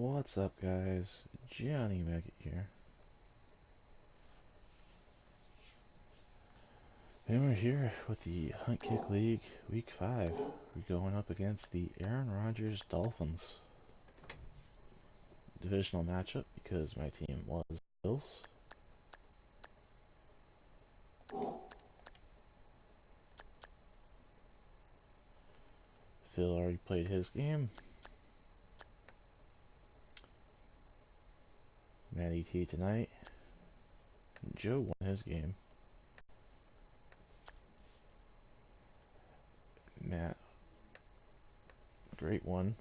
What's up, guys? Johnny Maggot here. And we're here with the Hunt Kick League Week 5. We're going up against the Aaron Rodgers Dolphins. Divisional matchup because my team was Bills. Phil already played his game. Matty T tonight. Joe won his game. Matt, great one,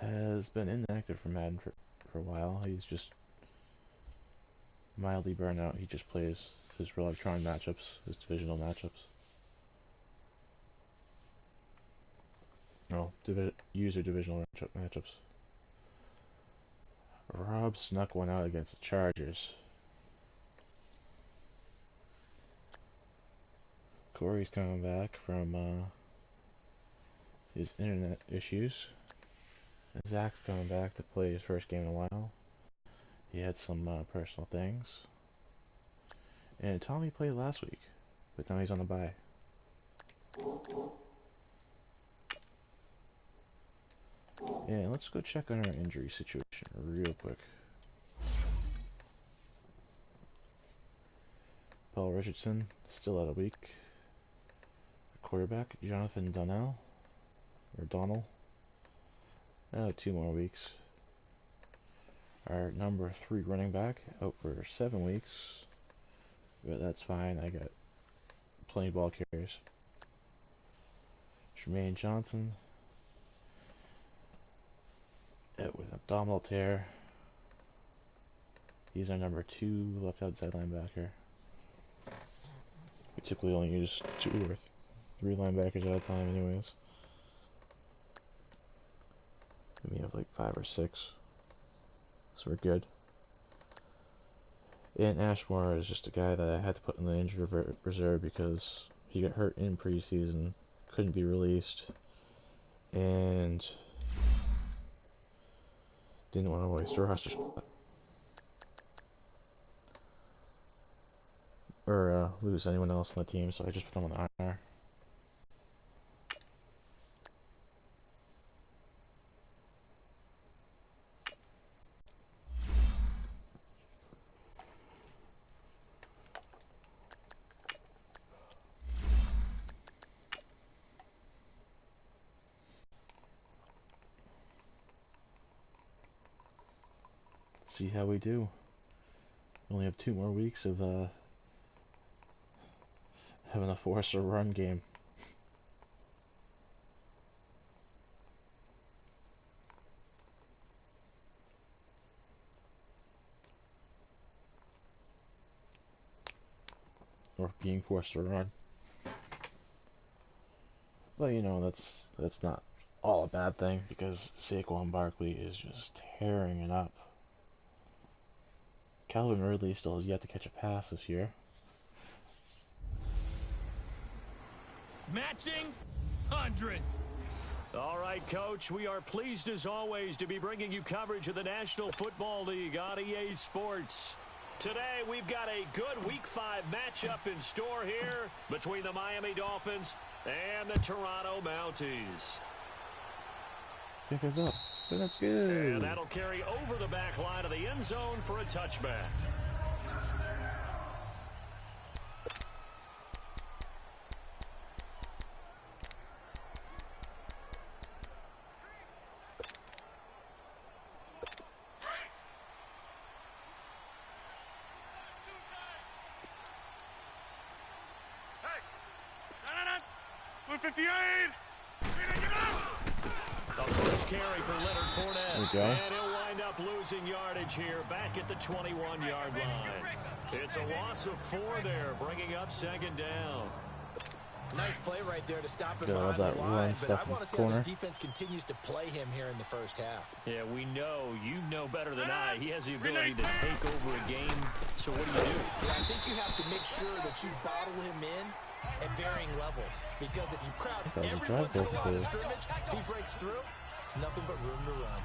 has been inactive from Madden for a while. He's just mildly burnt out. He just plays his Electron matchups, his divisional matchups. Oh, user divisional matchups. Rob snuck one out against the Chargers. Corey's coming back from his internet issues. And Zach's coming back to play his first game in a while. He had some personal things. And Tommy played last week, but now he's on the bye. And let's go check on our injury situation real quick. Paul Richardson, still out a week. Quarterback, Jonathan Donnell. 2 more weeks. Our number 3 running back, out for 7 weeks. But that's fine, I got plenty of ball carriers. Jermaine Johnson, with abdominal tear. He's our number 2 left outside linebacker. We typically only use 2 or 3 linebackers at a time anyways. We have like 5 or 6. So we're good. And Ashmore is just a guy that I had to put in the injured reserve because he got hurt in preseason, couldn't be released, and didn't want to waste a roster spot. Or lose anyone else on the team, so I just put him on the IR. See how we do. We only have 2 more weeks of having to force a run game. Or being forced to run. But you know, that's not all a bad thing because Saquon Barkley is just tearing it up. Calvin Ridley still has yet to catch a pass this year. Matching hundreds. All right, Coach, we are pleased as always to be bringing you coverage of the National Football League on EA Sports. Today, we've got a good Week 5 matchup in store here between the Miami Dolphins and the Toronto Mounties. Pick us up. But that's good. And that'll carry over the back line of the end zone for a touchback. Carry for Leonard Fournette. And he'll wind up losing yardage here back at the 21-yard line. It's a loss of 4 there, bringing up 2nd down. Nice play right there to stop him behind the line, but I want to see how this defense continues to play him here in the first half. Yeah, we know. You know better than I. He has the ability to take over a game. So what do? Yeah, I think you have to make sure that you bottle him in at varying levels. Because if you crowd everyone to the line of scrimmage, if he breaks through, it's nothing but room to run.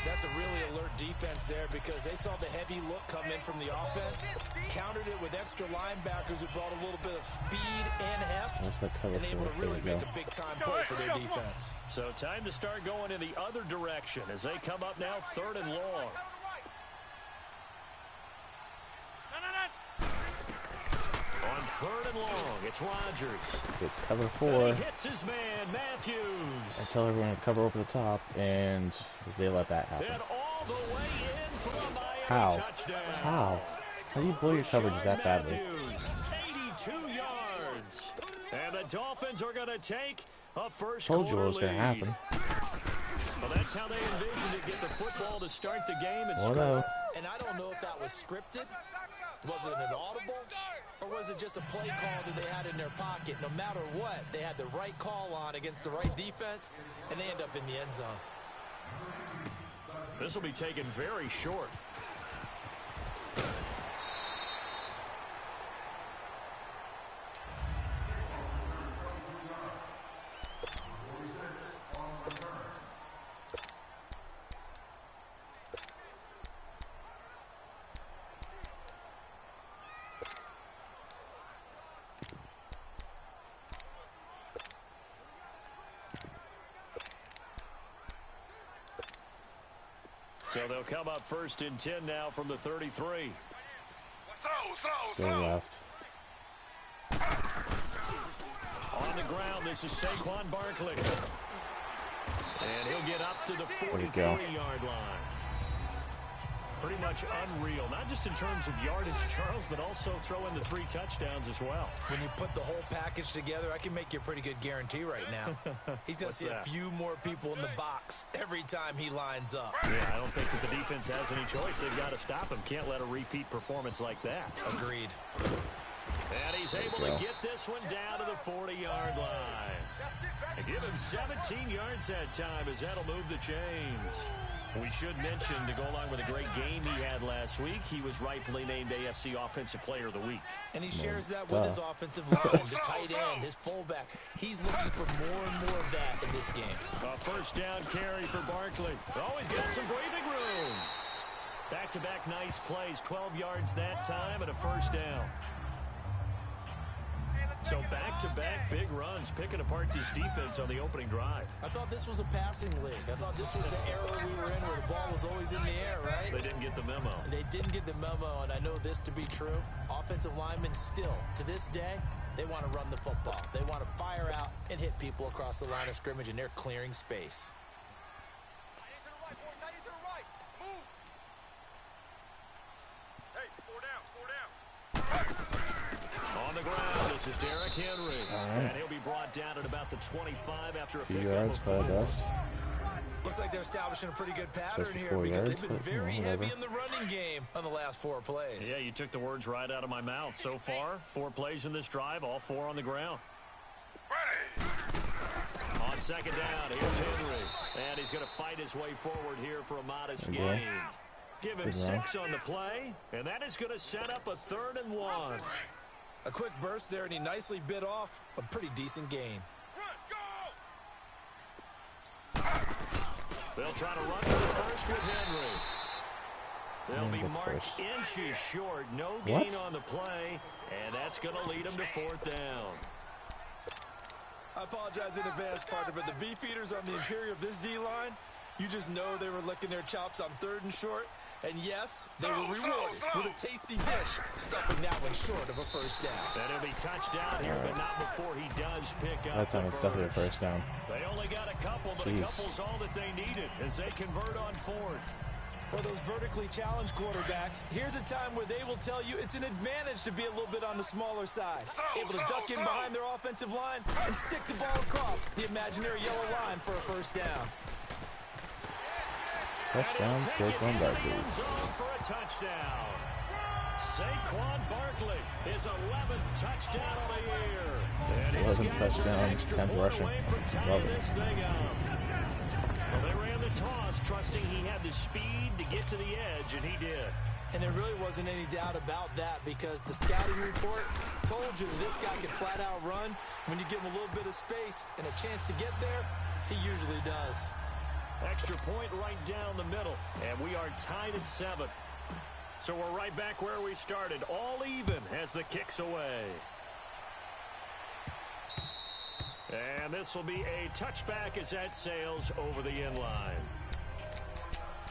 That's a really alert defense there because they saw the heavy look come in from the offense, countered it with extra linebackers who brought a little bit of speed and heft, and able to really make a big-time play for their defense. So time to start going in the other direction as they come up now 3rd and long. On 3rd and long, it's Rodgers. It's cover 4. He hits his man, Matthews. I tell everyone to cover over the top, and they let that happen. And all the way in for a Miami How? touchdown. How do you blow your coverage that badly? 82 yards. And the Dolphins are going to take a first Told you quarter what was going to lead. happen. Well, that's how they envisioned it, get the football to start the game. And I don't know if that was scripted. Was it an audible? Or was it just a play call that they had in their pocket? No matter what, they had the right call on against the right defense, and they end up in the end zone. This will be taken very short. So they'll come up 1st and 10 now from the 33. Still left. On the ground, this is Saquon Barkley. And he'll get up to the 43-yard line. Pretty much unreal, not just in terms of yardage, Charles, but also throw in the 3 touchdowns as well. When you put the whole package together, I can make you a pretty good guarantee right now. He's going to see a few more people in the box every time he lines up. Yeah, I don't think that the defense has any choice. They've got to stop him. Can't let a repeat performance like that. Agreed. And he's able to get this one down to the 40-yard line. And give him 17 yards that time as that'll move the chains. We should mention, to go along with a great game he had last week, he was rightfully named AFC Offensive Player of the Week. And he shares that with his offensive line, the tight end, his fullback. He's looking for more and more of that in this game. A first down carry for Barkley. Oh, he's got some breathing room. Back-to-back nice plays, 12 yards that time and a first down. So back-to-back big runs, picking apart this defense on the opening drive. I thought this was a passing league. I thought this was the era we were in where the ball was always in the air, right? They didn't get the memo. They didn't get the memo, and I know this to be true. Offensive linemen still, to this day, they want to run the football. They want to fire out and hit people across the line of scrimmage, and they're clearing space. On the ground, this is Derrick Henry. And he'll be brought down at about the 25 after a pickup of 4. Looks like they're establishing a pretty good pattern here because they've been very heavy in the running game on the last 4 plays. Yeah, you took the words right out of my mouth. So far, 4 plays in this drive, all 4 on the ground. On second down, here's Henry. And he's going to fight his way forward here for a modest gain. Give him 6 on the play, and that is going to set up a 3rd and 1. A quick burst there, and he nicely bit off a pretty decent gain. They'll try to run to the first with Henry. They'll be marked inches short. No gain on the play, and that's going to lead them to 4th down. I apologize in advance, partner, but the beefeaters on the interior of this D-line, you just know they were licking their chops on 3rd and short. And yes, they were rewarded with a tasty dish, stuffing that one short of a first down. And he'll be touched down here, but not before he does pick up that time it's definitely a first down. They only got a couple, but a couple's all that they needed as they convert on 4th. For those vertically challenged quarterbacks, here's a time where they will tell you it's an advantage to be a little bit on the smaller side. Able to duck in behind their offensive line and stick the ball across the imaginary yellow line for a first down. Touchdown, Saquon Barkley. For a touchdown. Saquon Barkley, his 11th touchdown of the year. 11th touchdown, 10th rushing. Love it. Well, they ran the toss, trusting he had the speed to get to the edge, and he did. And there really wasn't any doubt about that because the scouting report told you that this guy could flat out run. When you give him a little bit of space and a chance to get there, he usually does. Extra point right down the middle. And we are tied at 7. So we're right back where we started. All even as the kick's away. And this will be a touchback as that sails over the end line.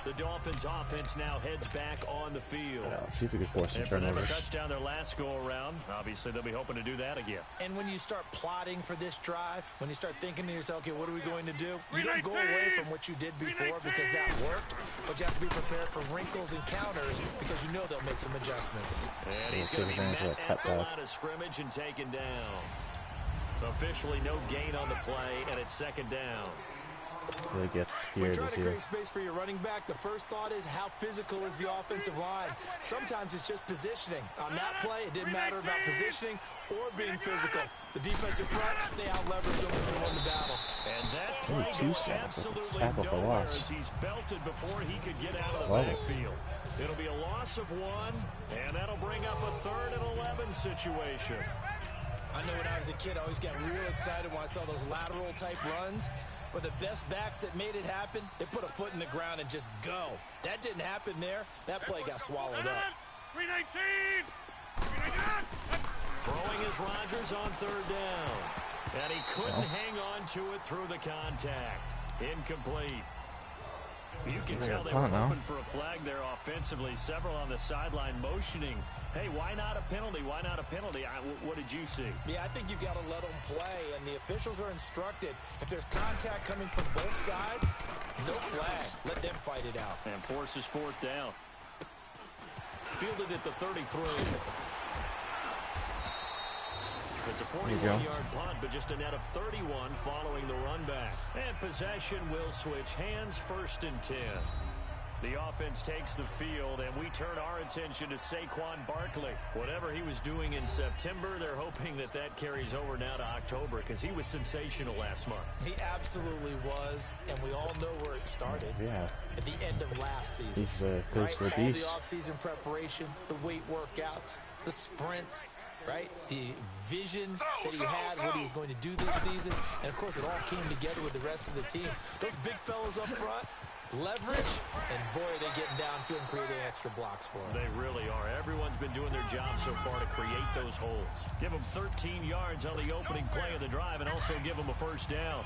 The Dolphins offense now heads back on the field. Yeah, let's see if we can force some and for them turnovers. a touchdown their last go-around. Obviously, they'll be hoping to do that again. And when you start plotting for this drive, when you start thinking to yourself, okay, what are we going to do? You don't go away from what you did before because that worked, but you have to be prepared for wrinkles and counters because you know they'll make some adjustments. And he's going to be met at the line of scrimmage and taken down. Officially no gain on the play, and it's second down. Really get When here trying this to year. create space for your running back, the first thought is how physical is the offensive line. Sometimes it's just positioning. On that play, it didn't matter about positioning or being physical. The defensive front, they out-leveraged them and won the battle. And that Only play 2 goes sacks, absolutely sack with a nowhere loss. as he's belted before he could get out of the Love it. backfield. It'll be a loss of 1, and that'll bring up a 3rd and 11 situation. I know when I was a kid, I always got real excited when I saw those lateral-type runs. But the best backs that made it happen, they put a foot in the ground and just go. That didn't happen there. That play got swallowed up. 319! Throwing is Rodgers on 3rd down. And he couldn't hang on to it through the contact. Incomplete. You can tell they were hoping for a flag there offensively. Several on the sideline motioning. Hey, why not a penalty? Why not a penalty? What did you see? Yeah, I think you got to let them play, and the officials are instructed. If there's contact coming from both sides, no flag. Let them fight it out. And forces 4th down. Fielded at the 33. It's a 41-yard punt, but just a net of 31 following the run back. And possession will switch hands, 1st and 10. The offense takes the field, and we turn our attention to Saquon Barkley. Whatever he was doing in September, they're hoping that that carries over now to October because he was sensational last month. He absolutely was, and we all know where it started. Yeah. At the end of last season. He's a physical right? All beast. the offseason preparation, the weight workouts, the sprints, right? The vision that he had, what he was going to do this season. And, of course, it all came together with the rest of the team. Those big fellas up front, leverage, and boy, are they getting downfield and creating extra blocks for him. They really are. Everyone's been doing their job so far to create those holes. Give them 13 yards on the opening play of the drive and also give them a 1st down.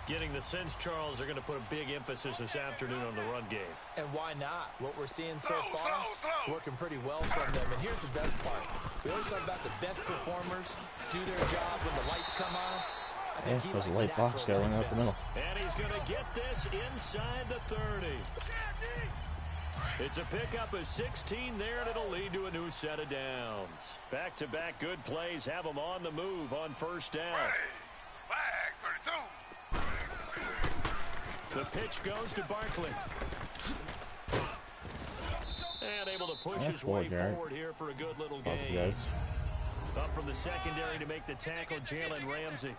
Getting the sense, Charles, they're going to put a big emphasis this afternoon on the run game. And why not? What we're seeing so far is working pretty well from them. And here's the best part. We always talk about the best performers do their job when the lights come on. Yeah, there's a light box going up the middle. And he's going to get this inside the 30. It's a pickup of 16 there, and it'll lead to a new set of downs. Back-to-back good plays have them on the move on 1st down. Flag 32. The pitch goes to Barkley. And able to push his way forward here for a good little gain. Up from the secondary to make the tackle, Jalen Ramsey.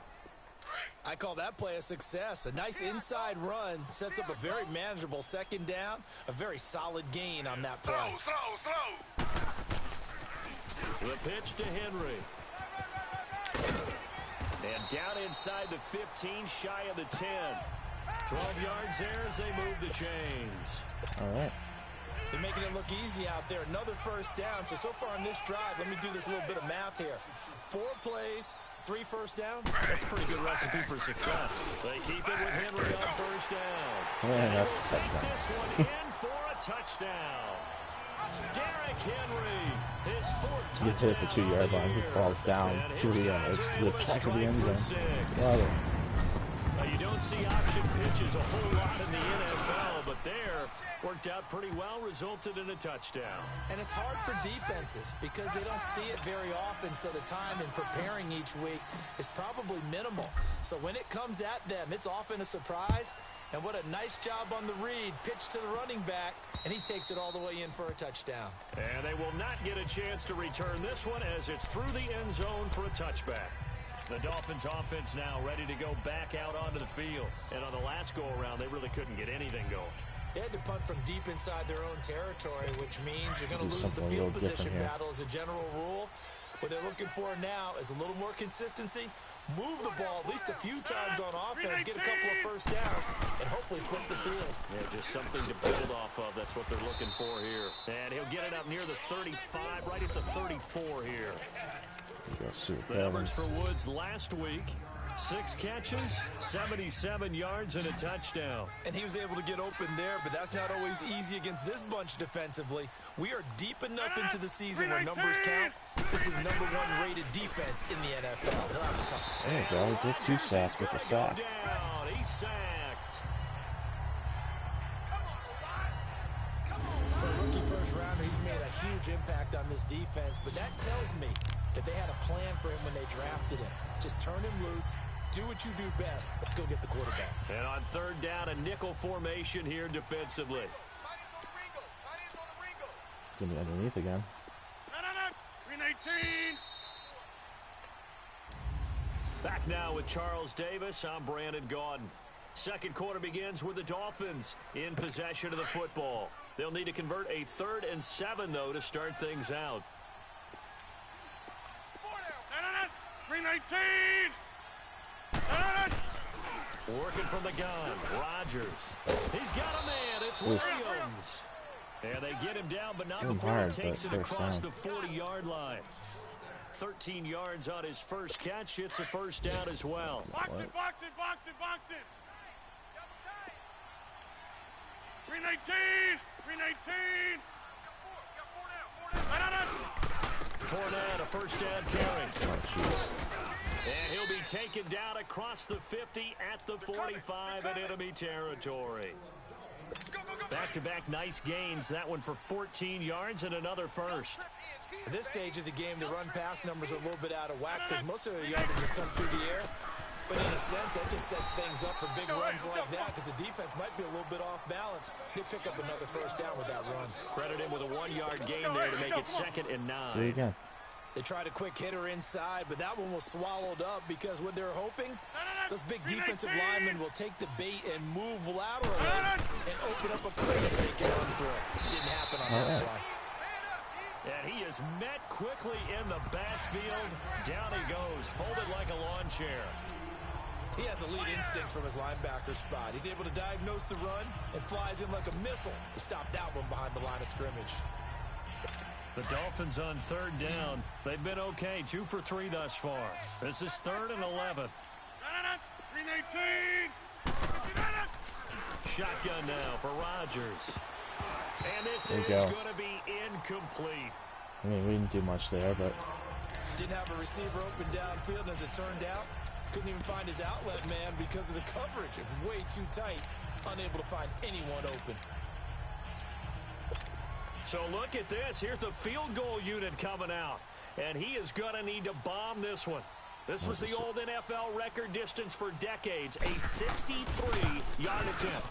I call that play a success. A nice inside run sets up a very manageable 2nd down. A very solid gain on that play. Slow. The pitch to Henry. And down inside the 15, shy of the 10. 12 yards there as they move the chains. All right. They're making it look easy out there. Another 1st down. So far on this drive, let me do this little bit of math here. 4 plays, 3 1st downs. That's a pretty good recipe for success. They keep it with Henry on 1st down. Yeah, that's Take this one in for a touchdown. Derrick Henry, his 4th touchdown. Gets hit at the 2-yard line. He falls down 2 yards to the back of the end zone. Love it. You don't see option pitches a whole lot in the NFL, but there worked out pretty well, resulted in a touchdown. And it's hard for defenses because they don't see it very often, so the time in preparing each week is probably minimal. So when it comes at them, it's often a surprise. And what a nice job on the read. Pitch to the running back, and he takes it all the way in for a touchdown. And they will not get a chance to return this one as it's through the end zone for a touchback. The Dolphins offense now ready to go back out onto the field. And on the last go-around, they really couldn't get anything going. They had to punt from deep inside their own territory, which means you're going to lose the field position battle as a general rule. What they're looking for now is a little more consistency, move the ball at least a few times on offense, get a couple of first downs, and hopefully flip the field. Yeah, just something to build off of. That's what they're looking for here. And he'll get it up near the 35, right at the 34 here. The numbers for Woods last week: 6 catches, 77 yards, and a touchdown. And he was able to get open there, but that's not always easy against this bunch defensively. We are deep enough into the season where numbers count. This is #1 rated defense in the NFL. He'll have the time. There you go. He did 2 sacks with the sack. He's sacked. For a rookie first rounder, he's made a huge impact on this defense, but that tells me that they had a plan for him when they drafted him. Just turn him loose, do what you do best, go get the quarterback. And on 3rd down, a nickel formation here defensively. It's going to be underneath again. Green 18. Back now with Charles Davis. I'm Brandon Gaudin. Second quarter begins with the Dolphins in possession of the football. They'll need to convert a 3rd and 7, though, to start things out. Green 19. Working from the gun, Rodgers. He's got a man. It's Williams. And they get him down, but not before he takes it across the 40-yard line. 13 yards on his first catch. It's a first down as well. Box it. Green 19. Green 18. Fournette, a first down carry. And he'll be taken down across the 50 at the 45 in enemy territory. Back-to-back nice gains. That one for 14 yards and another first. At this stage of the game, the run-pass numbers are a little bit out of whack because most of the yardage has come through the air. But in a sense, that just sets things up for big runs like that because the defense might be a little bit off balance. They pick up another first down with that run. Credit him with a 1-yard gain there to make it 2nd and 9. Do it again. They tried a quick hitter inside, but that one was swallowed up because what they're hoping, those big defensive linemen will take the bait and move laterally and open up a place that they can run through. Didn't happen on that play. And he is met quickly in the backfield. Down he goes, folded like a lawn chair. He has elite instincts from his linebacker spot. He's able to diagnose the run and flies in like a missile to stop that one behind the line of scrimmage. The Dolphins on 3rd down. They've been okay, 2 for 3 thus far. This is 3rd and 11. Green 18. Shotgun now for Rodgers. And this is going to be incomplete. I mean, we didn't do much there, but... Didn't have a receiver open downfield, and as it turned out, couldn't even find his outlet man because of the coverage. It's way too tight, unable to find anyone open. So look at this. Here's the field goal unit coming out. And he is going to need to bomb this one. This was the old NFL record distance for decades, a 63-yard attempt.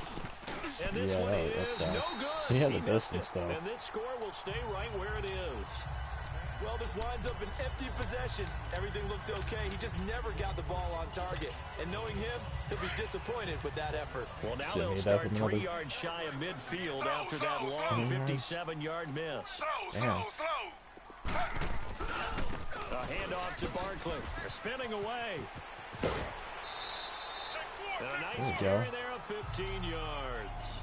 And this one is no good. He had the distance, though. And this score will stay right where it is. Well, this winds up an empty possession. Everything looked okay. He just never got the ball on target. And knowing him, he'll be disappointed with that effort. Well, now they'll start 3 yards shy of midfield after that long 57-yard miss. Slow. A handoff to Barkley. Spinning away. And a nice carry there of 15 yards.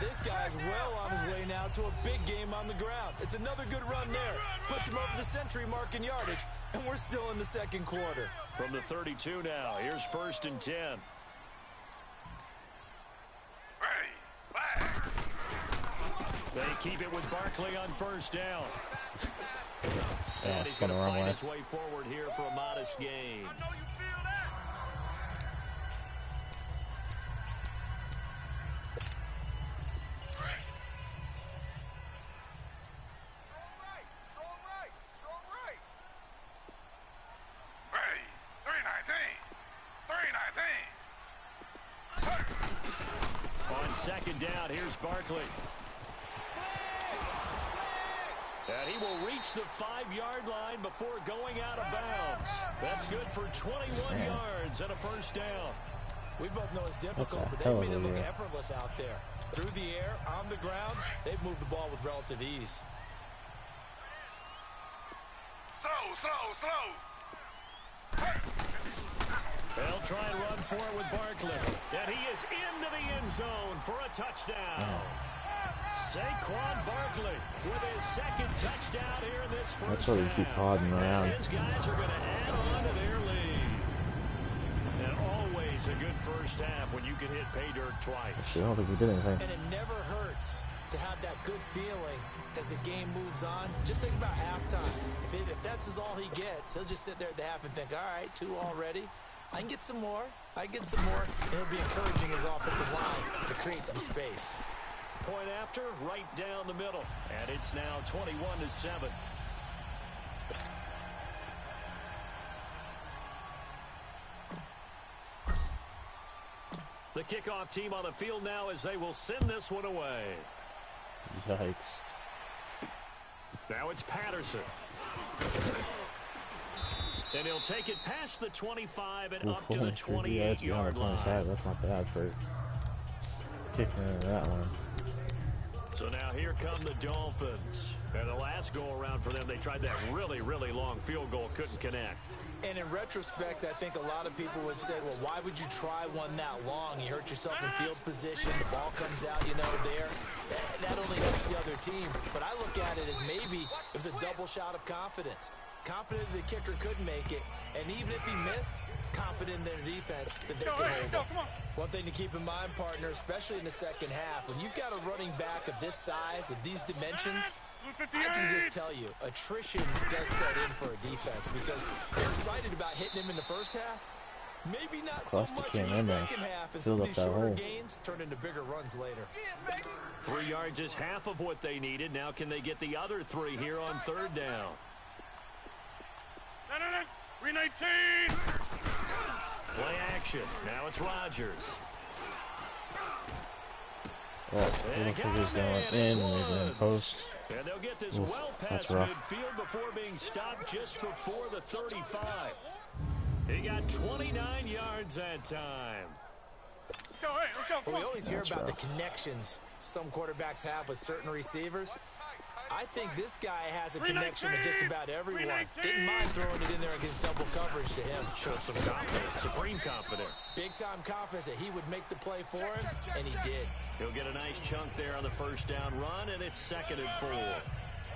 This guy's well on his way now to a big game on the ground. It's another good run there. Puts him over the century mark in yardage, and we're still in the second quarter. From the 32 now, here's 1st and 10. They keep it with Barkley on 1st down. And he's going to find his way forward here for a modest gain. On 2nd down, here's Barkley. And he will reach the 5-yard line before going out of bounds. That's good for 21 yards and a first down. We both know it's difficult, but they made it look effortless out there. Through the air, on the ground, they've moved the ball with relative ease. Slow. They'll try and run for it with Barkley. And he is into the end zone for a touchdown. Saquon Barkley with his second touchdown here in this first That's why we keep plodding around. His guys are going to add on to their lead. And always a good first half when you can hit pay dirt twice. I don't think we did anything. And it never hurts to have that good feeling as the game moves on. Just think about halftime. If that's all he gets, he'll just sit there at the half and think, all right, 2 already. I can get some more. I can get some more. And he'll be encouraging his offensive line to create some space. Point after, right down the middle. And it's now 21-7. The kickoff team on the field now as they will send this one away. Yikes. Now it's Patterson. And he'll take it past the 25 and up to the 28-yard line. That's not bad for kicking into that one. So now here come the Dolphins. And the last go-around for them, they tried that really, really long field goal, couldn't connect. And in retrospect, I think a lot of people would say, well, why would you try one that long? You hurt yourself in field position. The ball comes out, there. That only helps the other team. But I look at it as maybe it was a double shot of confidence. Confident the kicker could make it. And even if he missed, confident in their defense that they can hold it. One thing to keep in mind, partner, especially in the second half, when you've got a running back of this size, of these dimensions, I can just tell you, attrition does set in for a defense because they're excited about hitting him in the first half. Maybe not so much in the second half, and some of these shorter gains turn into bigger runs later. 3 yards is half of what they needed. Now can they get the other 3 here on third down? 319. Play action. Now it's Rodgers. Well, it looks like he's going in, maybe in post. And they'll get this well past midfield before being stopped just before the 35. He got 29 yards that time. Well, we always hear about the connections some quarterbacks have with certain receivers. I think this guy has a connection with just about everyone. Didn't mind throwing it in there against double coverage to him. Show some confidence, supreme confidence. Big-time confidence that he would make the play for him, and he did. He'll get a nice chunk there on the first down run, and it's 2nd and 4.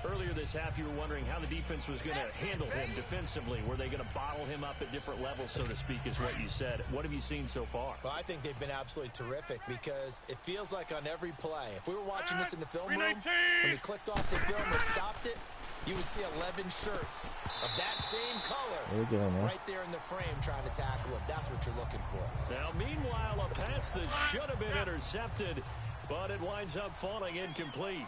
Earlier this half, you were wondering how the defense was going to handle him defensively. Were they going to bottle him up at different levels, so to speak, is what you said. What have you seen so far? Well, I think they've been absolutely terrific because it feels like on every play, if we were watching this in the film room, when we clicked off the film or stopped it, you would see 11 shirts of that same color right there in the frame trying to tackle it. That's what you're looking for. Now, meanwhile, a pass that should have been intercepted, but it winds up falling incomplete.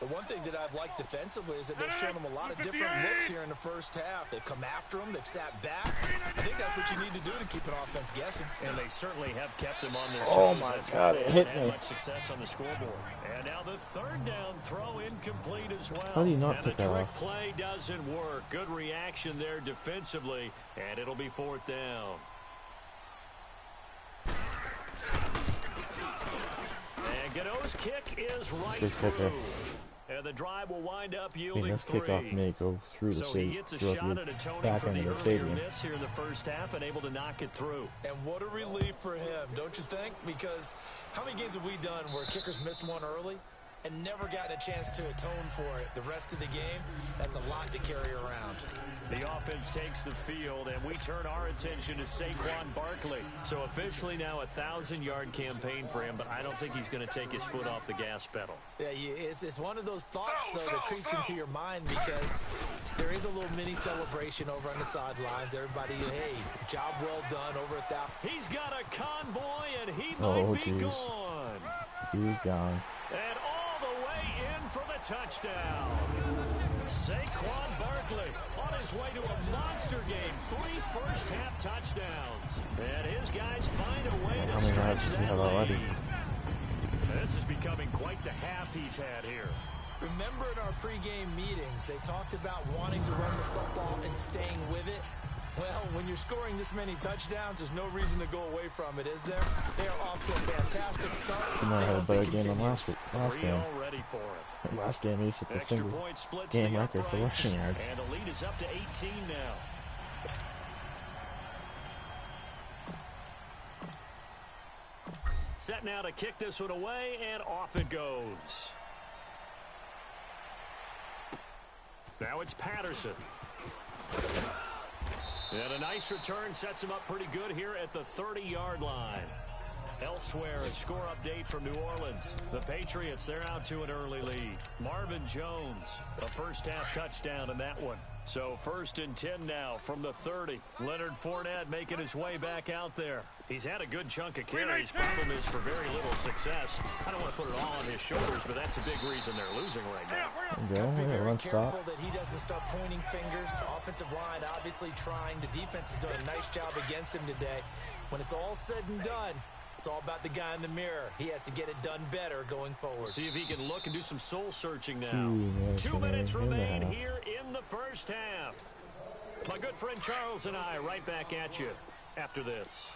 The one thing that I've liked defensively is that they've shown them a lot of different looks here in the first half. They've come after them. They've sat back. I think that's what you need to do to keep an offense guessing. And they certainly have kept them on their toes. Oh, my God, it hit me. Much success on the scoreboard. And now the third down throw incomplete as well. How do you not and pick the that trick off? play doesn't work. Good reaction there defensively. And it'll be 4th down. And Godot's kick is right through. And the drive will wind up yielding 3. Kickoff may go through the So he gets a shot at atoning for the earlier miss here in the first half and able to knock it through. And what a relief for him, don't you think? Because how many games have we done where kickers missed one early and never gotten a chance to atone for it the rest of the game? That's a lot to carry around. The offense takes the field, and we turn our attention to Saquon Barkley. So officially now a 1,000-yard campaign for him, but I don't think he's going to take his foot off the gas pedal. Yeah, it's one of those thoughts, though, that creeps into your mind because there is a little mini celebration over on the sidelines. Everybody, hey, job well done, over 1,000. He's got a convoy, and he might be gone. He's gone. And all the way in for the touchdown. Saquon Barkley on his way to a monster game. 3 first-half touchdowns. And his guys find a way to stretch that lead. This is becoming quite the half he's had here. Remember in our pregame meetings, they talked about wanting to run the football and staying with it. Well, when you're scoring this many touchdowns, there's no reason to go away from it, is there? They are off to a fantastic start. He might have a better game than last game. Already for it. Last game, he set the single game record for rushing yards. And the lead is up to 18 now. Set now to kick this one away, and off it goes. Now it's Patterson. And a nice return sets him up pretty good here at the 30-yard line. Elsewhere, a score update from New Orleans. The Patriots, they're out to an early lead. Marvin Jones, a first-half touchdown in that one. So 1st and 10 now from the 30. Leonard Fournette making his way back out there. He's had a good chunk of carries. Problem is for very little success. I don't want to put it all on his shoulders, but that's a big reason they're losing right now. Got to be very careful that he doesn't start pointing fingers. Offensive line obviously trying. The defense has done a nice job against him today. When it's all said and done, it's all about the guy in the mirror. He has to get it done better going forward. See if he can look and do some soul searching now. 2 minutes remain here in the first half. My good friend Charles and I right back at you after this.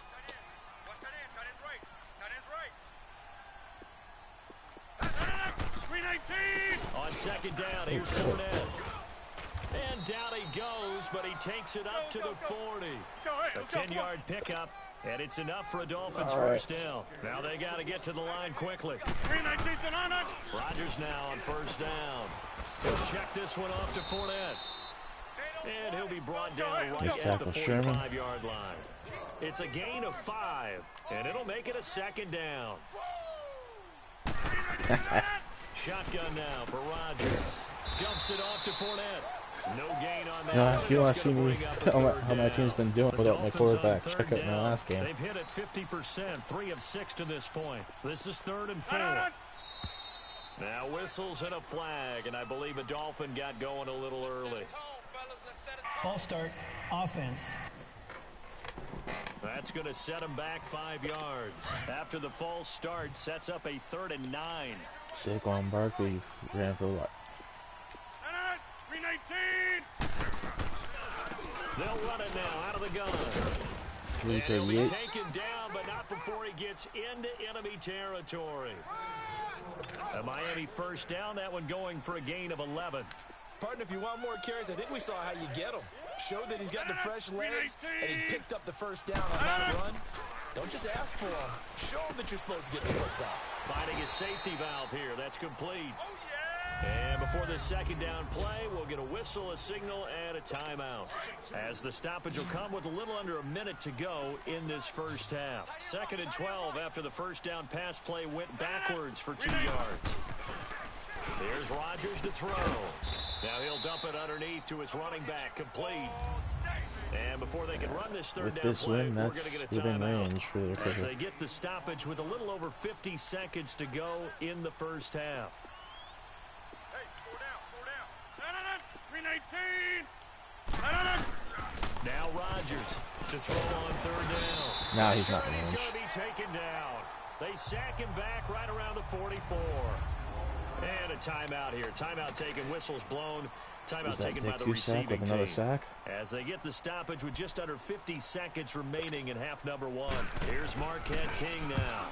On second down, here's Fournette. And down he goes, but he takes it up to the 40. A 10-yard pickup, and it's enough for a Dolphins first down. Now they got to get to the line quickly. Rodgers now on first down. He'll check this one off to Fournette. And he'll be brought down right at the 45-yard line. It's a gain of 5, and it'll make it a second down. Shotgun now for Rodgers. Dumps it off to Fournette. No gain on that. If you want to see me how my team's been doing without my quarterback, check out my last game. They've hit it 50%, 3 of 6 to this point. This is 3rd and 4. Now whistles and a flag, and I believe a Dolphin got going a little early. False start, offense. That's going to set him back 5 yards. After the false start, sets up a 3rd and 9. Saquon Barkley ran for what? 319. They'll run it now out of the gun. 338. And he'll be taken down, but not before he gets into enemy territory. A Miami first down, that one going for a gain of 11. Partner, if you want more carries, I think we saw how you get them. Showed that he's got the fresh legs, and he picked up the first down on that run. Don't just ask for them. Show them that you're supposed to get the football. Finding a safety valve here. That's complete. And before this second down play, we'll get a whistle, a signal, and a timeout. As the stoppage will come with a little under a minute to go in this first half. 2nd and 12 after the first down pass play went backwards for 2 yards. Here's Rodgers to throw. Now he'll dump it underneath to his running back, complete. And before they can run this third down play, we're going to get a timeout. As they get the stoppage with a little over 50 seconds to go in the first half. Hey, 4 down. 319. Now Rodgers to throw on 3rd down. Now he's not He's going to be taken down. They sack him back right around the 44. And a timeout here. Timeout taken, whistles blown. Timeout taken by the receiving team. Sack? As they get the stoppage with just under 50 seconds remaining in half number 1. Here's Marquette King now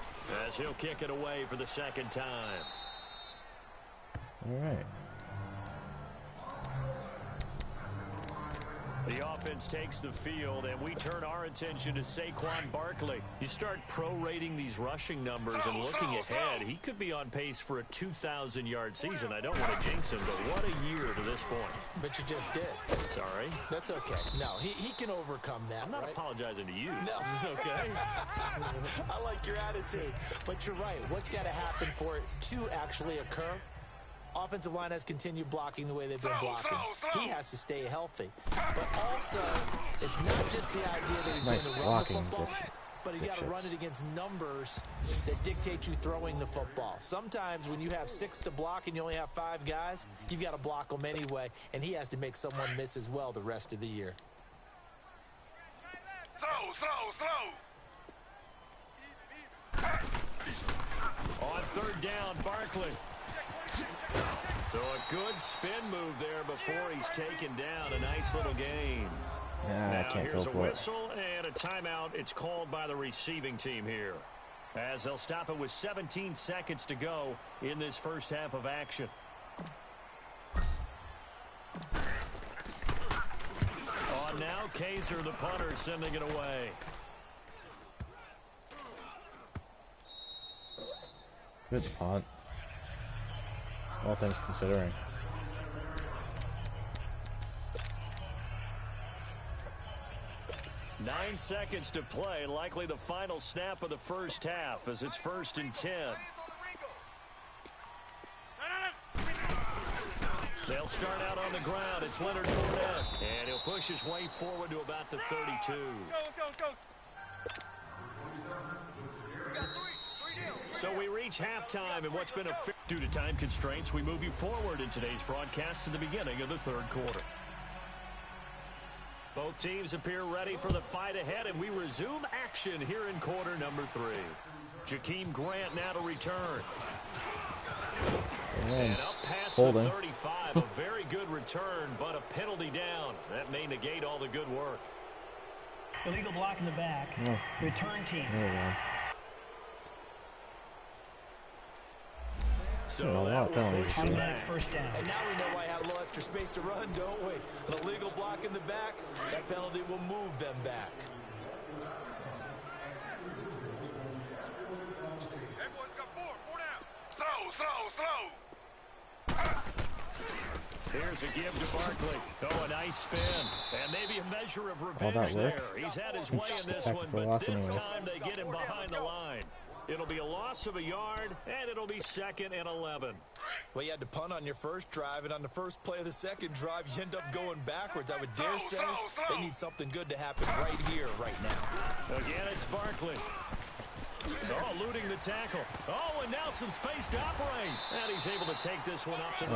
as he'll kick it away for the second time. All right. The offense takes the field, and we turn our attention to Saquon Barkley. You start prorating these rushing numbers and looking ahead, he could be on pace for a 2,000-yard season. I don't want to jinx him, but what a year to this point. But you just did. Sorry? That's okay. No, he can overcome that, I'm not apologizing to you. No. Okay? I like your attitude. But you're right. What's got to happen for it to actually occur? Offensive line has continued blocking the way they've been blocking. He has to stay healthy. But also, it's not just the idea that he's going to run the football, but he's got to run it against numbers that dictate you throwing the football. Sometimes when you have 6 to block and you only have 5 guys, you've got to block them anyway, and he has to make someone miss as well the rest of the year. On 3rd down, Barkley. So a good spin move there before he's taken down. A nice little gain. Now here's a whistle and a timeout. It's called by the receiving team here, as they'll stop it with 17 seconds to go in this first half of action. On now, Kaiser, the punter, sending it away. Good punt. All things considering. Nine seconds to play, likely the final snap of the first half as it's 1st and 10. They'll start out on the ground. It's Leonard Fournette, and he'll push his way forward to about the 32. Let's go. So we reach halftime in what's been a due to time constraints. We move you forward in today's broadcast to the beginning of the third quarter. Both teams appear ready for the fight ahead, and we resume action here in quarter number 3. Jakeem Grant now to return. And up past the 35, a very good return, but a penalty down. That may negate all the good work. Illegal block in the back. Return team. So that will push him back. First down. And now we know why I have a little extra space to run, don't we? An illegal block in the back, that penalty will move them back. Hey, boys, got four down. Slow. Here's a give to Barkley. Oh, a nice spin. And maybe a measure of revenge there. He's had his way in this one, but this time they get him behind the line. It'll be a loss of a yard, and it'll be 2nd and 11. Well, you had to punt on your first drive, and on the first play of the second drive, you end up going backwards. I would dare say they need something good to happen right here, right now. Again, it's Barkley. Oh, eluding the tackle. Oh, and now some space to operate. And he's able to take this one up to the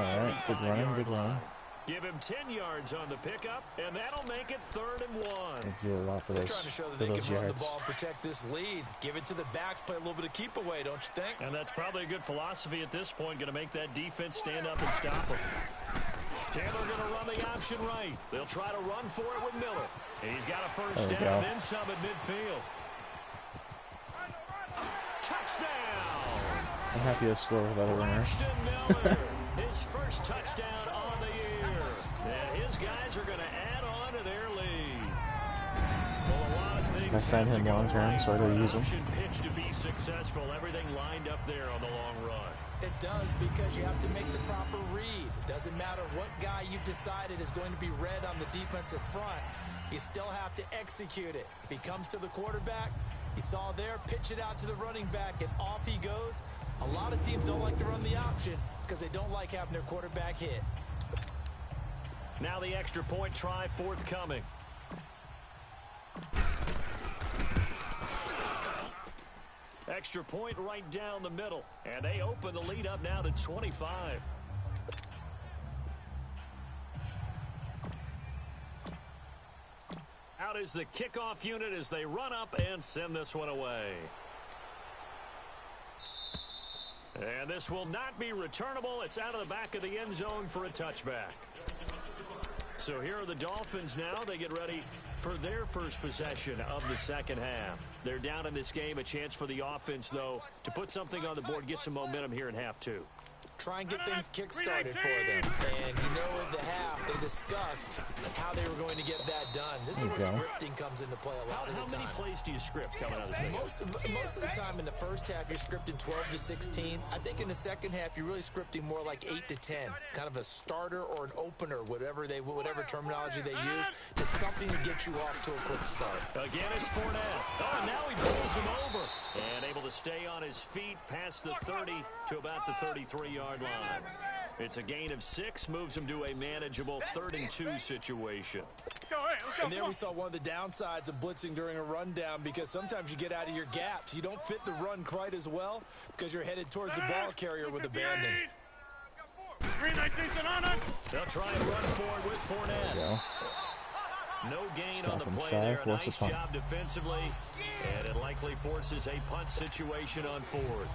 35-yard line. Give him 10 yards on the pickup, and that'll make it 3rd and 1. Thank you a lot for They're those, trying to show that they can run the ball and protect this lead. Give it to the backs, play a little bit of keep away, don't you think? And that's probably a good philosophy at this point, going to make that defense stand up and stop them. Taylor going to run the option right. They'll try to run for it with Miller. He's got a first down, then some at midfield. Touchdown! I'm happy to score without a winner. Miller, his first touchdown on the year. And his guys are going to add on to their lead. Well, a lot of things I signed him long term, so I gotta use him. Pitch to be successful. Everything lined up there on the long run. It does, because you have to make the proper read. It doesn't matter what guy you've decided is going to be read on the defensive front. You still have to execute it. If he comes to the quarterback, you saw there, pitch it out to the running back, and off he goes. A lot of teams don't like to run the option because they don't like having their quarterback hit. Now the extra point try forthcoming. Extra point right down the middle. And they open the lead up now to 25. Out is the kickoff unit as they run up and send this one away. And this will not be returnable. It's out of the back of the end zone for a touchback. So here are the Dolphins now. They get ready for their first possession of the second half. They're down in this game. A chance for the offense, though, to put something on the board, get some momentum here in half 2. Try and get things kick-started for them. And you know, in the half, they discussed how they were going to get that done. This is where scripting comes into play a lot of the time. How many plays do you script coming out of the second? Most of the time in the first half, you're scripting 12 to 16. I think in the second half, you're really scripting more like 8 to 10. Kind of a starter or an opener, whatever terminology they use, to something to get you off to a quick start. Again, it's Fournette. Oh, and now he pulls him over. And able to stay on his feet past the 30 to about the 33-yard line. It's a gain of 6, moves him to a manageable 3rd and 2 situation. Let's go. And there we saw one of the downsides of blitzing during a rundown, because sometimes you get out of your gaps. You don't fit the run quite as well because you're headed towards the ball carrier with abandon. 319 on it. They'll try and run forward with Fournette. No gain on the play there. A nice job defensively. And it likely forces a punt situation on 4th.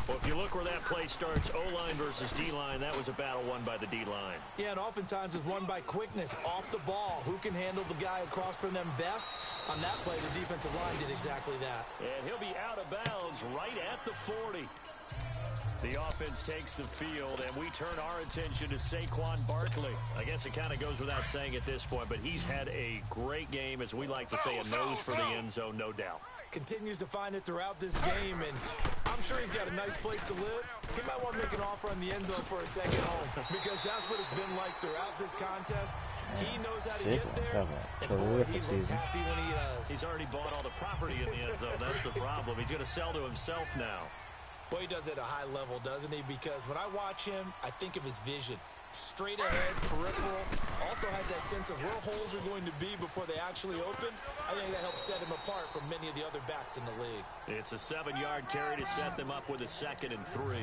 Well, if you look where that play starts, O-line versus D-line, that was a battle won by the D-line. Yeah, and oftentimes it's won by quickness, off the ball. Who can handle the guy across from them best? On that play, the defensive line did exactly that. And he'll be out of bounds right at the 40. The offense takes the field, and we turn our attention to Saquon Barkley. I guess it kind of goes without saying at this point, but he's had a great game, as we like to say, a nose for the end zone, no doubt. Continues to find it throughout this game, and I'm sure he's got a nice place to live. He might want to make an offer on the end zone for a second home because that's what it's been like throughout this contest. He knows how to get there, and boy, he looks happy when he does. He's already bought all the property in the end zone. That's the problem. He's going to sell to himself now. Boy, he does it at a high level, doesn't he? Because when I watch him, I think of his vision. Straight ahead, peripheral, also has that sense of where holes are going to be before they actually open. I think that helps set him apart from many of the other backs in the league. It's a 7-yard carry to set them up with a 2nd and 3.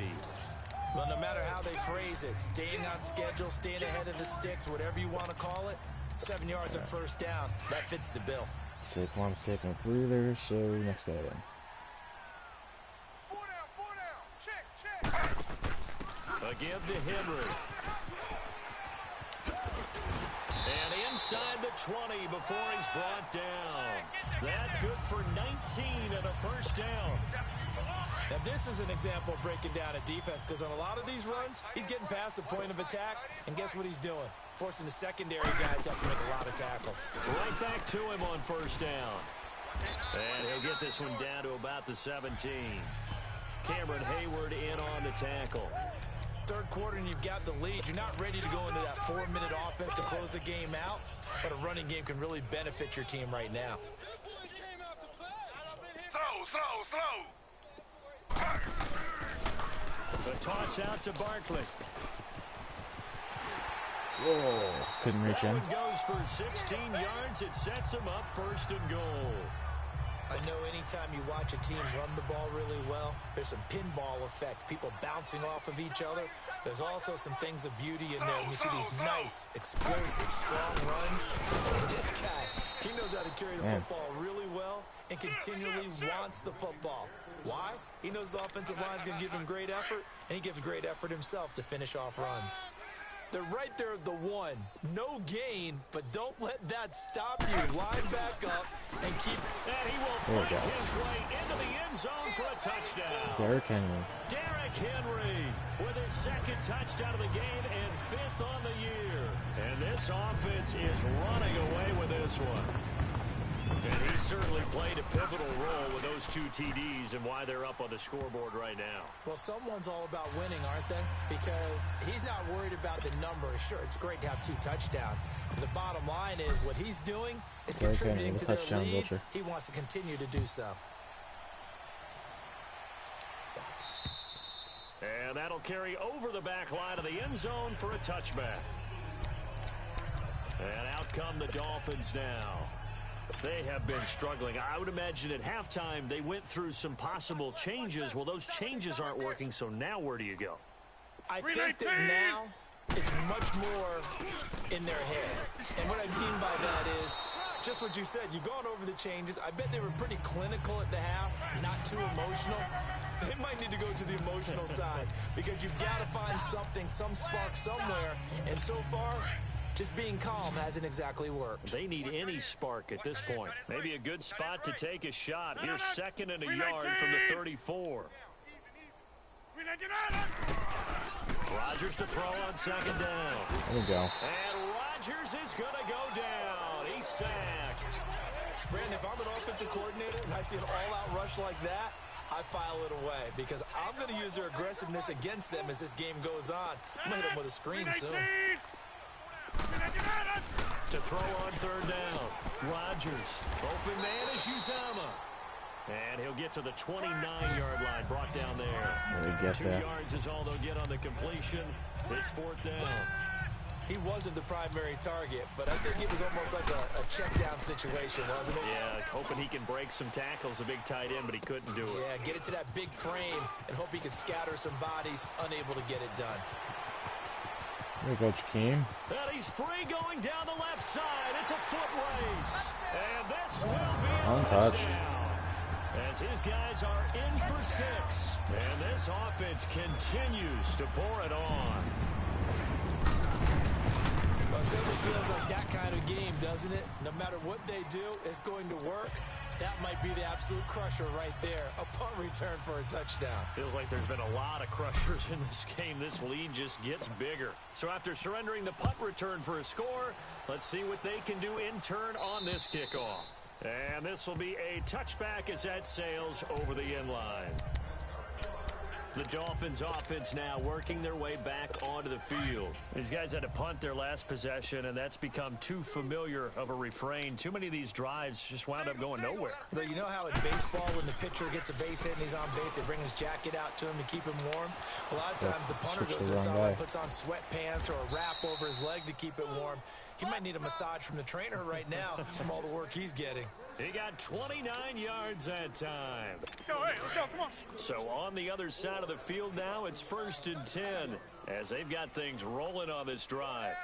Well, no matter how they phrase it, staying on schedule, staying ahead of the sticks, whatever you want to call it, 7 yards on first down, that fits the bill. Saquon's taking a breather, so next guy in. 4 down. Check. Again to Henry. And inside the 20 before he's brought down. That good for 19 and a first down. Now, this is an example of breaking down a defense because on a lot of these runs, he's getting past the point of attack, and guess what he's doing? Forcing the secondary guys to have to make a lot of tackles. Right back to him on first down. And he'll get this one down to about the 17. Cameron Hayward in on the tackle. Third quarter and you've got the lead. You're not ready to go into that 4-minute offense to close the game out, but a running game can really benefit your team right now. Slow. The toss out to Barkley. Whoa, couldn't reach him. Goes for 16 yards. It sets him up 1st and goal. I know anytime you watch a team run the ball really well, there's some pinball effect, people bouncing off of each other. There's also some things of beauty in there. And you see these nice, explosive, strong runs. This guy, he knows how to carry the football really well and continually wants the football. Why? He knows the offensive line's going to give him great effort, and he gives great effort himself to finish off runs. They're right there at the 1. No gain, but don't let that stop you. Line back up and keep... And he will fight his way into the end zone for a touchdown. Derrick Henry. Derrick Henry with his 2nd touchdown of the game and 5th on the year. And this offense is running away with this one. And he certainly played a pivotal role with those 2 TDs and why they're up on the scoreboard right now. Well, someone's all about winning, aren't they? Because he's not worried about the number. Sure, it's great to have 2 touchdowns. But the bottom line is what he's doing is contributing to their lead. He wants to continue to do so. And that'll carry over the back line of the end zone for a touchback. And out come the Dolphins now. They have been struggling. I would imagine at halftime they went through some possible changes. Well, those changes aren't working, so now where do you go? I think that now it's much more in their head. And what I mean by that is just what you said. You've gone over the changes. I bet they were pretty clinical at the half, not too emotional. They might need to go to the emotional side because you've got to find something, some spark somewhere. And so far, just being calm hasn't exactly worked. They need any spark at this point. Maybe a good spot to take a shot. Here's 2nd and a yard from the 34. Rodgers to throw on 2nd down. There we go. And Rodgers is going to go down. He's sacked. Brandon, if I'm an offensive coordinator and I see an all-out rush like that, I file it away because I'm going to use their aggressiveness against them as this game goes on. I'm going to hit them with a screen soon. To throw on 3rd down. Rodgers. Open man is Uzomah. And he'll get to the 29-yard line, brought down there. 2 yards is all they'll get on the completion. It's 4th down. He wasn't the primary target, but I think it was almost like a check-down situation, wasn't it? Yeah, hoping he can break some tackles, a big tight end, but he couldn't do it. Yeah, get it to that big frame and hope he can scatter some bodies, unable to get it done. There you go, Jakeem. And he's free going down the left side. It's a foot race. And this will be a touchdown. As his guys are in for 6. And this offense continues to pour it on. Well, it certainly feels like that kind of game, doesn't it? No matter what they do, it's going to work. That might be the absolute crusher right there. A punt return for a touchdown. Feels like there's been a lot of crushers in this game. This lead just gets bigger. So after surrendering the punt return for a score, let's see what they can do in turn on this kickoff. And this will be a touchback as that sails over the end line. The Dolphins offense now working their way back onto the field. These guys had to punt their last possession, and that's become too familiar of a refrain. Too many of these drives just wound up going nowhere. But you know how in baseball, when the pitcher gets a base hit and he's on base, they bring his jacket out to him to keep him warm? A lot of times the punter goes to someone, puts on sweatpants or a wrap over his leg to keep it warm. He might need a massage from the trainer right now from all the work he's getting. He got 29 yards that time. Let's go, come on. So on the other side of the field now, it's 1st and 10 as they've got things rolling on this drive.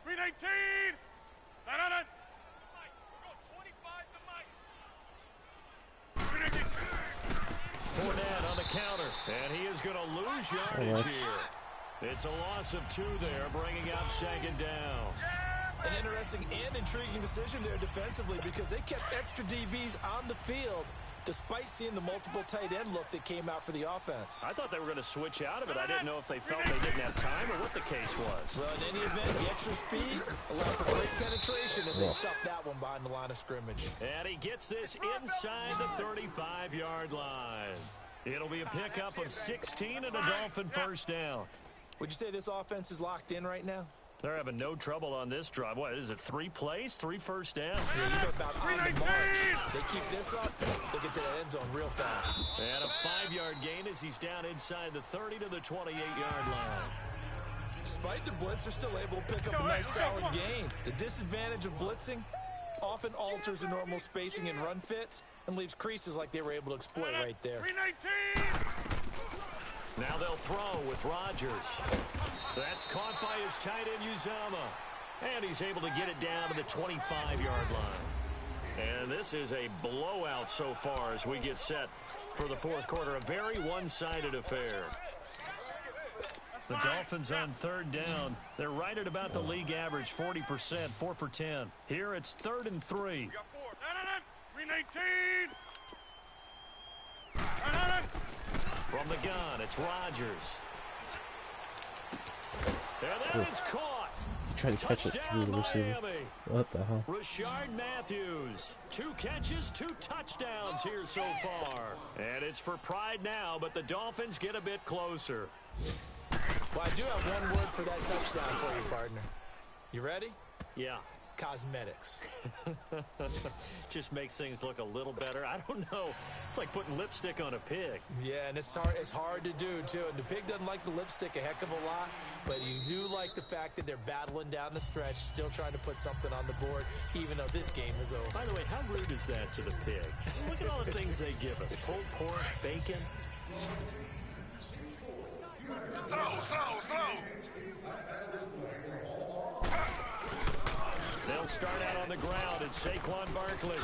319. Fournette on the counter, and he is going to lose yardage here. It's a loss of 2 there, bringing up 2nd down. An interesting and intriguing decision there defensively because they kept extra DBs on the field despite seeing the multiple tight end look that came out for the offense. I thought they were going to switch out of it. I didn't know if they felt they didn't have time or what the case was. Well, in any event, the extra speed allowed for great penetration as they stuffed that one behind the line of scrimmage. And he gets this inside the 35-yard line. It'll be a pickup of 16 and a Dolphin first down. Would you say this offense is locked in right now? They're having no trouble on this drive. What is it, 3 plays, 3 first downs? Yeah, you talk about on the march. They keep this up, they'll get to the end zone real fast. And a 5-yard gain as he's down inside the 30 to the 28-yard line. Despite the blitz, they're still able to pick up a nice solid gain. The disadvantage of blitzing often alters the normal spacing and run fits and leaves creases like they were able to exploit right there. 319. Now they'll throw with Rodgers. That's caught by his tight end, Uzama. And he's able to get it down to the 25-yard line. And this is a blowout so far as we get set for the 4th quarter. A very one-sided affair. The Dolphins on 3rd down. They're right at about the league average, 40%, 4 for 10. Here it's 3rd and 3. 319. From the gun, it's Rodgers. And that is caught. He tried to catch it through the receiver. What the hell? Rashard Matthews. 2 catches, 2 touchdowns here so far. And it's for pride now, but the Dolphins get a bit closer. Well, I do have one word for that touchdown for you, partner. You ready? Yeah. Cosmetics. Just makes things look a little better. I don't know. It's like putting lipstick on a pig. Yeah, and it's hard to do, too. And the pig doesn't like the lipstick a heck of a lot, but you do like the fact that they're battling down the stretch, still trying to put something on the board, even though this game is over. By the way, how rude is that to the pig? Look at all the things they give us. Pulled pork, bacon. Slow. They'll start out on the ground. It's Saquon Barkley.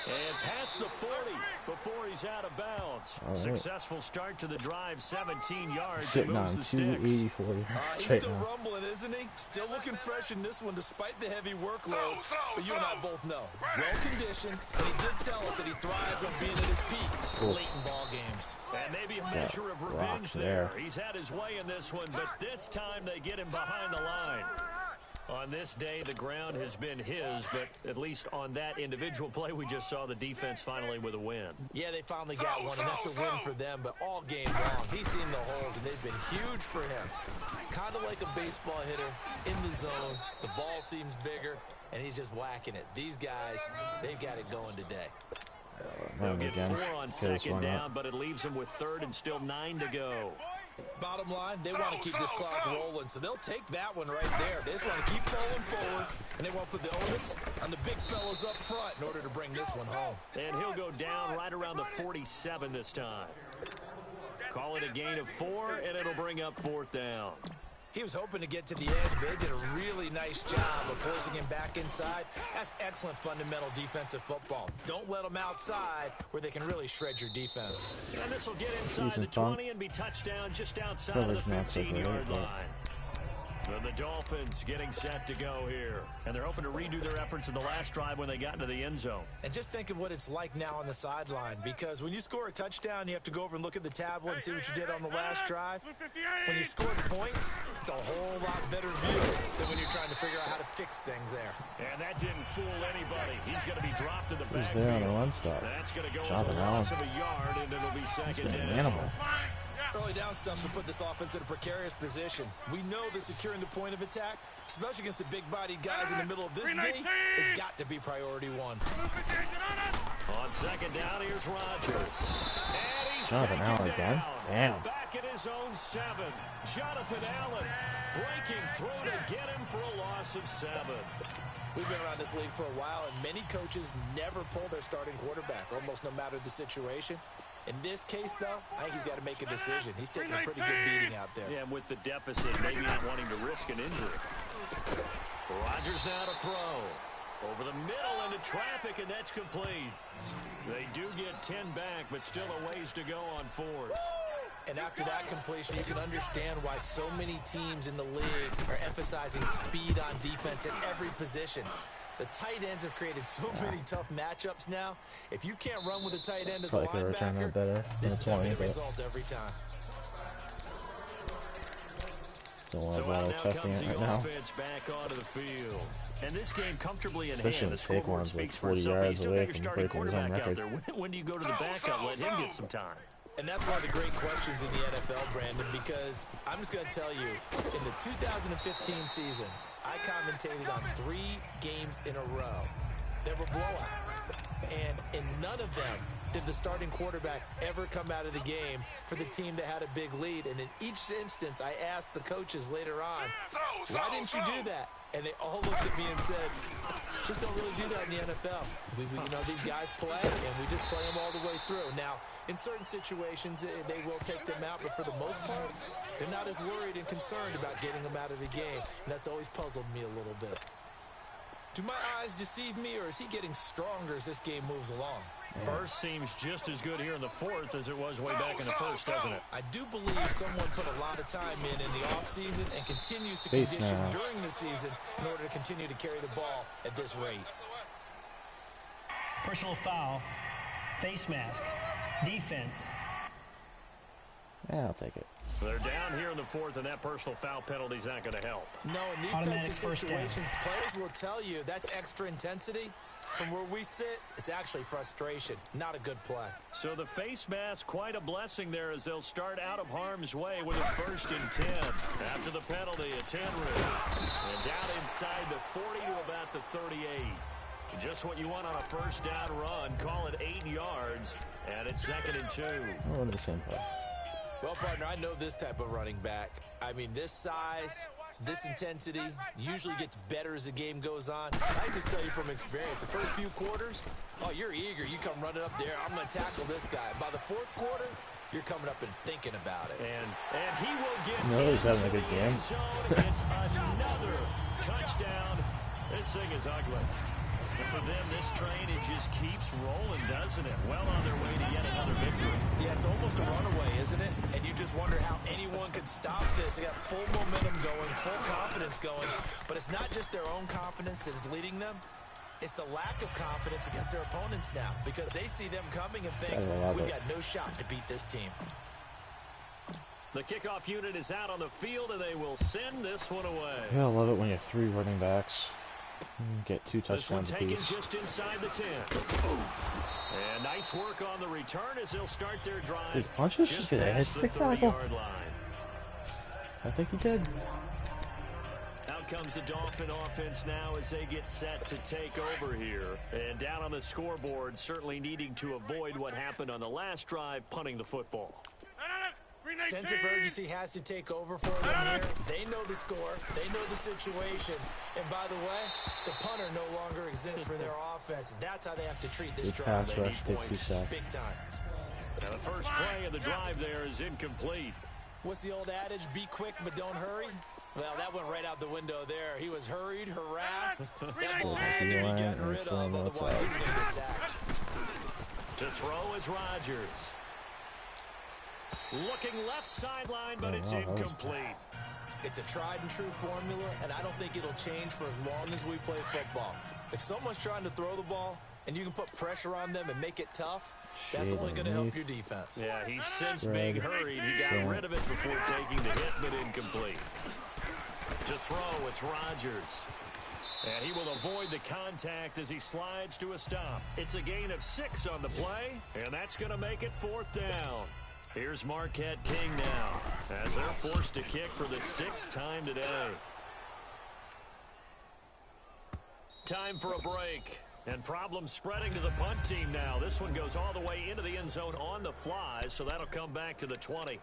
And past the 40 before he's out of bounds. Right. Successful start to the drive, 17 yards. Sitting on moves the 284 He's right still now. rumbling, isn't he? Still looking fresh in this one despite the heavy workload. But you and I both know. Well-conditioned, and he did tell us that he thrives on being at his peak late in ball games. And maybe a measure of revenge there. He's had his way in this one, but this time they get him behind the line. On this day, the ground has been his, but at least on that individual play, we just saw the defense finally with a win. Yeah, they finally got one, and that's a win for them, but all game long, he's seen the holes, and they've been huge for him. Kind of like a baseball hitter in the zone. The ball seems bigger, and he's just whacking it. These guys, they've got it going today. They'll get 4 on 2nd down, but it leaves them with 3rd and still 9 to go. Bottom line, they want to keep this clock rolling, so they'll take that one right there. They just want to keep falling forward, and they want to put the onus on the big fellas up front in order to bring this one home. And he'll go down right around the 47 this time. Call it a gain of 4, and it'll bring up 4th down. He was hoping to get to the edge, but they did a really nice job of forcing him back inside. That's excellent fundamental defensive football. Don't let them outside where they can really shred your defense. And this will get inside the 20 and be touched down just outside of the 15-yard line. And the Dolphins getting set to go here. And they're hoping to redo their efforts in the last drive when they got into the end zone. And just think of what it's like now on the sideline, because when you score a touchdown, you have to go over and look at the tablet and see what you did on the last drive. When you score points, it's a whole lot better view than when you're trying to figure out how to fix things there. And that didn't fool anybody. He's going to be dropped in the Who's backfield. there on the run stop? That's going to go as a Jonathan Allen. loss of a yard, and it'll be second He's been down. an animal. Early down stuff to put this offense in a precarious position. We know that securing the point of attack, especially against the big-bodied guys in the middle of this D, has got to be priority one. On second down, here's Rodgers. And he's Jonathan taken Allen again? down. Damn. Back at his own 7. Jonathan Allen breaking through to get him for a loss of 7. We've been around this league for a while, and many coaches never pull their starting quarterback, almost no matter the situation. In this case, though, I think he's got to make a decision. He's taking a pretty good beating out there. Yeah, and with the deficit, maybe not wanting to risk an injury. Rodgers now to throw. Over the middle into traffic, and that's complete. They do get 10 back, but still a ways to go on 4th. And after that completion, you can understand why so many teams in the league are emphasizing speed on defense at every position. The tight ends have created so many tough matchups now. If you can't run with a tight end as a linebacker, this is going to result every time. Don't want So to bother now testing comes it the right now. offense back onto the field. And this game comfortably in Especially hand. The scoreboard Saquon's like speaks for 40 itself. You yards still away got your from starting breaking his own quarterback out record. there. When do you go to the backup? Let him get some time. And that's one of the great questions in the NFL, Brandon, because I'm just going to tell you, in the 2015 season, I commentated on 3 games in a row. There were blowouts. And in none of them did the starting quarterback ever come out of the game for the team that had a big lead. And in each instance, I asked the coaches later on, why didn't you do that? And they all looked at me and said, just don't really do that in the NFL. We you know, these guys play, and we just play them all the way through. Now, in certain situations, they will take them out, but for the most part, they're not as worried and concerned about getting them out of the game. And that's always puzzled me a little bit. Do my eyes deceive me, or is he getting stronger as this game moves along? First seems just as good here in the 4th as it was way back in the 1st, doesn't it? I do believe someone put a lot of time in the offseason and continues to Face condition mask. during the season in order to continue to carry the ball at this rate. Personal foul. Face mask. Defense. Yeah, I'll take it. They're down here in the 4th, and that personal foul penalty's not going to help. No, in these Automatic types of first down. situations, players will tell you that's extra intensity. From where we sit, it's actually frustration, not a good play. So the face mask, quite a blessing there as they'll start out of harm's way with a 1st and 10. After the penalty, it's Henry. And down inside the 40 to about the 38. Just what you want on a 1st down run. Call it 8 yards, and it's 2nd and 2. I'll run the same play. Well, partner, I know this type of running back. I mean, this size, this intensity usually gets better as the game goes on. I can just tell you from experience, the first few quarters, oh, you're eager. You come running up there. I'm going to tackle this guy. By the 4th quarter, you're coming up and thinking about it. And he will get No, he's having a into good the game. end zone. It's another touchdown. This thing is ugly. And for them, this train, it just keeps rolling, doesn't it? Well on their way to yet another victory. Yeah, it's almost a runaway, isn't it? And you just wonder how anyone could stop this. They got full momentum going, full confidence going. But it's not just their own confidence that is leading them. It's the lack of confidence against their opponents now, because they see them coming and think, we've got no shot to beat this team. The kickoff unit is out on the field, and they will send this one away. Yeah, I love it when you have 3 running backs. Get 2 This one touchdowns taken apiece. just inside the 10. And nice work on the return as they'll start their drive. Did Funchess just get a head past the stick tackle? 30-yard line. I think he did. Out comes the Dolphin offense now as they get set to take over here. And down on the scoreboard, certainly needing to avoid what happened on the last drive, punting the football. Sense of urgency has to take over for them here. They know the score. They know the situation. And by the way, the punter no longer exists for their offense. That's how they have to treat this Good drive. pass They rush, need take 2 points sacks. big time. Now the first play of the drive there is incomplete. What's the old adage? Be quick, but don't hurry. Well, that went right out the window there. He was hurried, harassed. That ball had to be gotten rid of, otherwise he was going to get sacked. To throw is Rodgers. Looking left sideline, but it's wow, that was incomplete. It's a tried-and-true formula, and I don't think it'll change for as long as we play football. If someone's trying to throw the ball and you can put pressure on them and make it tough, that's only going to help your defense. Yeah, he's since being hurried. He got rid of it before taking the hit, but incomplete. To throw, it's Rodgers. And he will avoid the contact as he slides to a stop. It's a gain of 6 on the play, and that's going to make it 4th down. Here's Marquette King now, as they're forced to kick for the 6th time today. Time for a break. And problems spreading to the punt team now. This one goes all the way into the end zone on the fly, so that'll come back to the 20.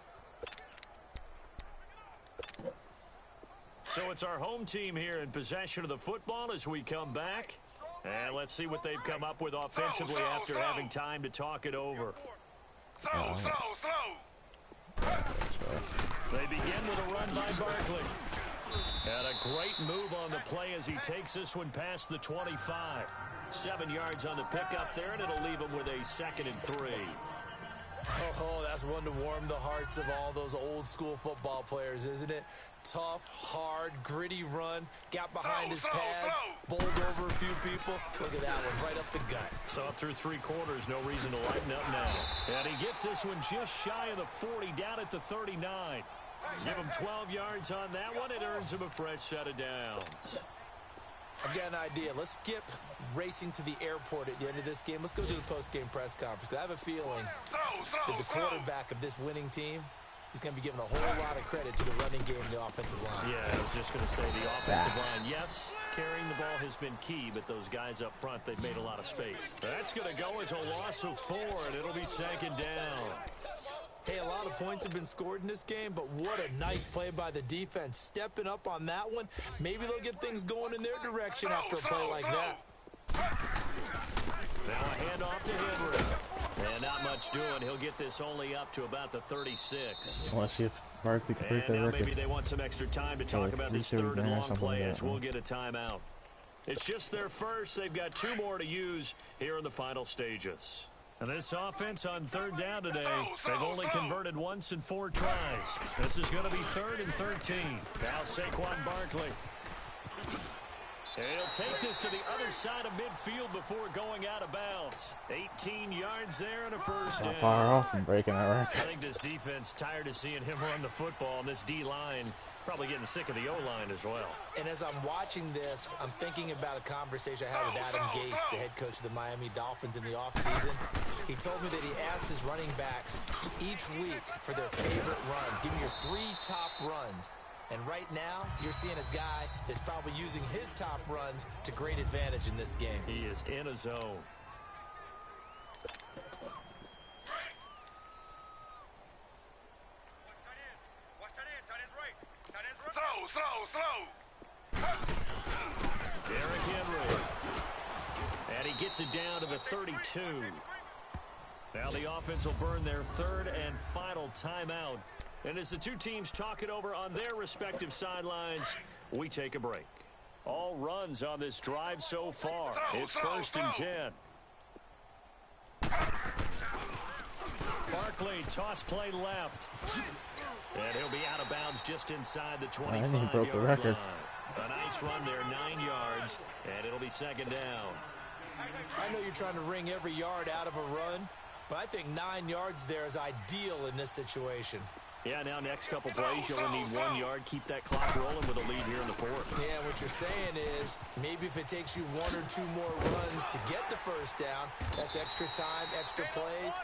So it's our home team here in possession of the football as we come back. And let's see what they've come up with offensively after having time to talk it over. They begin with a run by Barkley. And a great move on the play as he takes this one past the 25. 7 yards on the pickup there, and it'll leave him with a 2nd and 3. Oh, that's one to warm the hearts of all those old-school football players, isn't it? Tough, hard, gritty run, got behind his pads, bowled over a few people. Look at that one, right up the gut. So up through 3 quarters, no reason to lighten up now. And he gets this one just shy of the 40, down at the 39. Give him 12 yards on that one. It earns him a fresh set of downs. I've got an idea. Let's skip racing to the airport at the end of this game. Let's go to the post-game press conference. I have a feeling that the quarterback of this winning team is going to be given a whole lot of credit to the running game and the offensive line. Yeah, I was just going to say the offensive line. Yes, carrying the ball has been key, but those guys up front, they've made a lot of space. That's going to go as a loss of 4, and it'll be 2nd down. Hey, a lot of points have been scored in this game, but what a nice play by the defense. Stepping up on that one. Maybe they'll get things going in their direction after a play like that. Now a handoff to Henry. And not much doing. He'll get this only up to about the 36. I want to see if Barkley can break that now record. maybe they want some extra time to talk about this 3rd and long play as we'll get a timeout. It's just their first. They've got 2 more to use here in the final stages. And this offense on 3rd down today, they've only converted once in 4 tries. This is going to be 3rd and 13. Now Saquon Barkley. And he'll take this to the other side of midfield before going out of bounds. 18 yards there and a first down. Not far off from breaking that record. I think this defense tired of seeing him run the football, and this D-line probably getting sick of the O-line as well. And as I'm watching this, I'm thinking about a conversation I had with Adam Gase, the head coach of the Miami Dolphins in the offseason. He told me that he asked his running backs each week for their favorite runs. Give me your 3 top runs. And right now, you're seeing a guy that's probably using his top runs to great advantage in this game. He is in a zone. Derrick Henry. And he gets it down to the 32. Now the offense will burn their 3rd and final timeout. And as the 2 teams talk it over on their respective sidelines, we take a break. All runs on this drive so far. It's 1st and 10. Barkley, toss play left. And he'll be out of bounds just inside the 25-yard line. A nice run there, 9 yards, and it'll be 2nd down. I know you're trying to wring every yard out of a run, but I think 9 yards there is ideal in this situation. Yeah, now next couple plays, you'll only need 1 yard. Keep that clock rolling with a lead here in the 4th. Yeah, what you're saying is maybe if it takes you 1 or 2 more runs to get the first down, that's extra time, extra plays.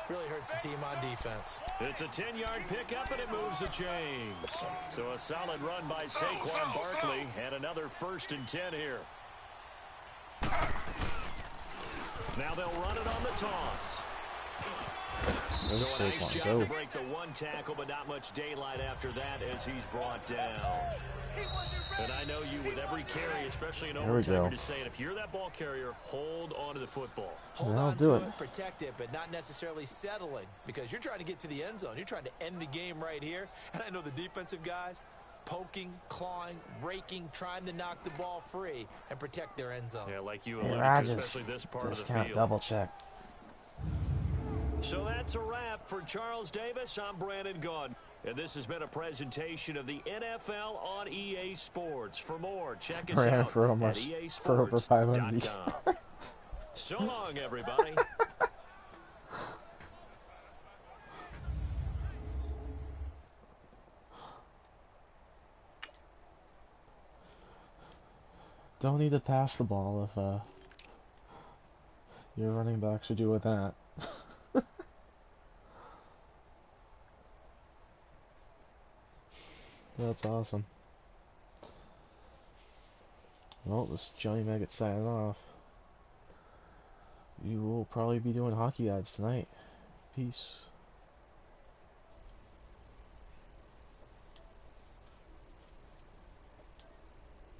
Really hurts the team on defense. It's a 10-yard pickup, and it moves the chains. So a solid run by Saquon Barkley, and another 1st and 10 here. Now they'll run it on the toss. So a nice job to break the 1 tackle, but not much daylight after that as he's brought down. And I know you with every carry, especially in overtime, you're just saying, if you're that ball carrier, hold on to the football. Hold on to it, protect it, but not necessarily settling, because you're trying to get to the end zone. You're trying to end the game right here. And I know the defensive guys, poking, clawing, raking, trying to knock the ball free and protect their end zone. Yeah, like you alluded to, especially this part of the field. Double check. So that's a wrap for Charles Davis. I'm Brandon Gaudin. And this has been a presentation of the NFL on EA Sports. For more, check us out For at almost for over 500. easports.com. So long, everybody. Don't need to pass the ball if your running back should do with that. That's awesome. Well, this is Johnny Maggot signing off. You will probably be doing hockey ads tonight. Peace.